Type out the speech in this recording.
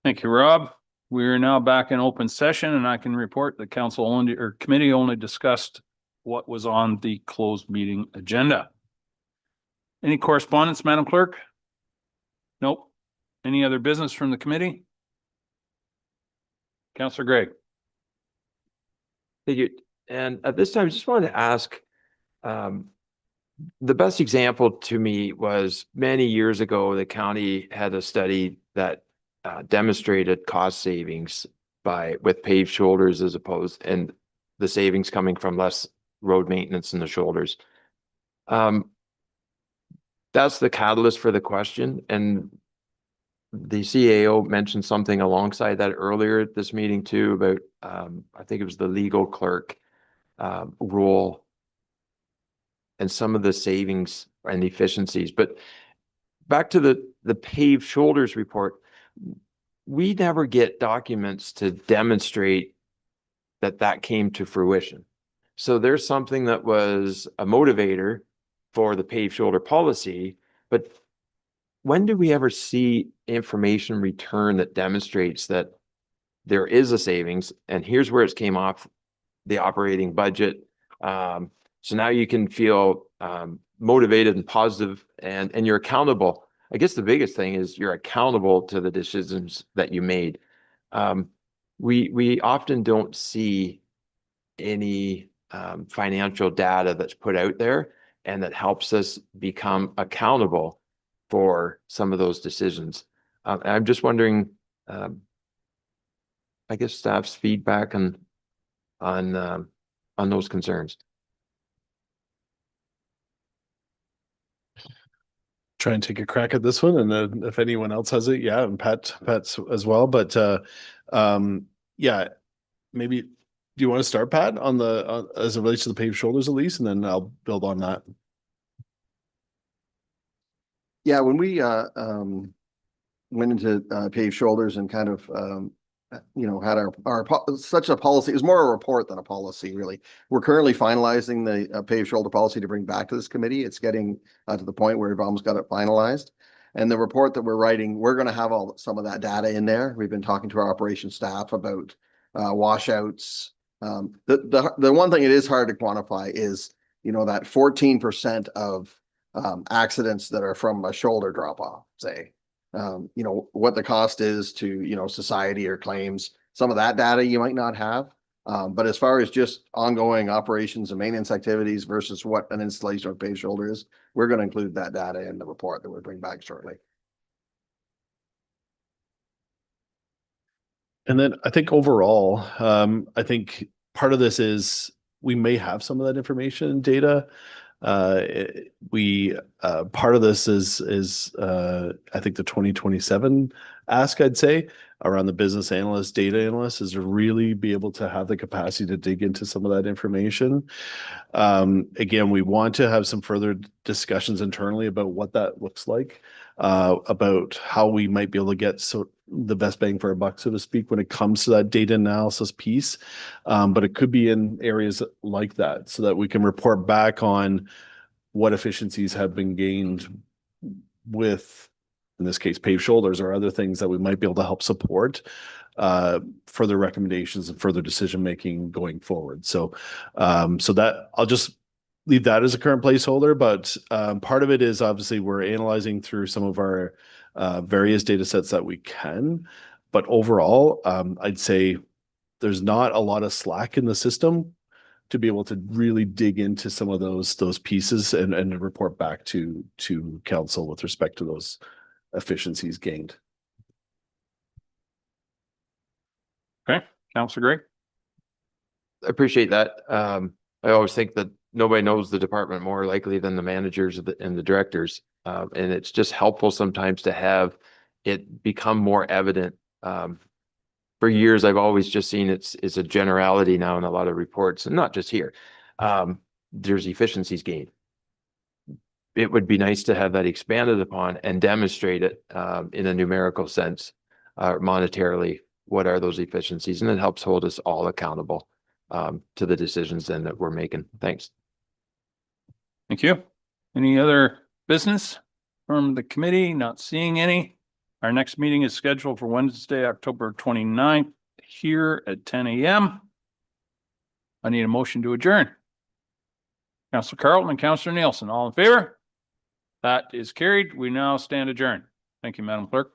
Thank you, Rob. We are now back in open session and I can report the council only or committee only discussed what was on the closed meeting agenda. Any correspondence, Madam Clerk? Nope. Any other business from the committee? Councillor Gregg. Thank you. And at this time, I just wanted to ask, the best example to me was many years ago, the county had a study that demonstrated cost savings with paved shoulders as opposed, and the savings coming from less road maintenance in the shoulders. That's the catalyst for the question. And the CAO mentioned something alongside that earlier at this meeting too about, I think it was the legal clerk role and some of the savings and efficiencies. But back to the paved shoulders report, we never get documents to demonstrate that came to fruition. So there's something that was a motivator for the paved shoulder policy, but when do we ever see information return that demonstrates that there is a savings and here's where it came off the operating budget? So now you can feel motivated and positive and you're accountable. I guess the biggest thing is you're accountable to the decisions that you made. We often don't see any financial data that's put out there and that helps us become accountable for some of those decisions. I'm just wondering, I guess staff's feedback on those concerns. Try and take a crack at this one, and then if anyone else has it, yeah, and Pat's as well. But yeah, maybe do you want to start, Pat, on as it relates to the paved shoulders at least, and then I'll build on that. Yeah, when we went into paved shoulders and kind of had our such a policy, it was more a report than a policy, really. We're currently finalizing the paved shoulder policy to bring back to this committee. It's getting to the point where we've almost got it finalized. And the report that we're writing, we're going to have some of that data in there. We've been talking to our operations staff about washouts. The one thing it is hard to quantify is, that 14% of accidents that are from a shoulder drop off, say. What the cost is to, society or claims. Some of that data you might not have. But as far as just ongoing operations and maintenance activities versus what an installation of paved shoulder is, we're going to include that data in the report that we'll bring back shortly. And then I think overall, I think part of this is we may have some of that information and data. Part of this is I think the 2027 ask, I'd say, around the business analyst, data analyst, is to really be able to have the capacity to dig into some of that information. Again, we want to have some further discussions internally about what that looks like, about how we might be able to get the best bang for our buck, so to speak, when it comes to that data analysis piece. But it could be in areas like that so that we can report back on what efficiencies have been gained with, in this case, paved shoulders or other things that we might be able to help support further recommendations and further decision-making going forward. So that I'll just leave that as a current placeholder, but part of it is obviously we're analyzing through some of our various data sets that we can, but overall, I'd say there's not a lot of slack in the system to be able to really dig into some of those pieces and report back to council with respect to those efficiencies gained. Okay, Councillor Gregg. I appreciate that. I always think that nobody knows the department more likely than the managers and the directors. And it's just helpful sometimes to have it become more evident. For years, I've always just seen it's a generality now in a lot of reports, and not just here. There's efficiencies gained. It would be nice to have that expanded upon and demonstrate it in a numerical sense, monetarily. What are those efficiencies? And it helps hold us all accountable to the decisions then that we're making. Thanks. Thank you. Any other business from the committee? Not seeing any. Our next meeting is scheduled for Wednesday, October 29th, here at 10 a.m. I need a motion to adjourn. Councillor Carlton and Councillor Nielsen, all in favor? That is carried. We now stand adjourned. Thank you, Madam Clerk.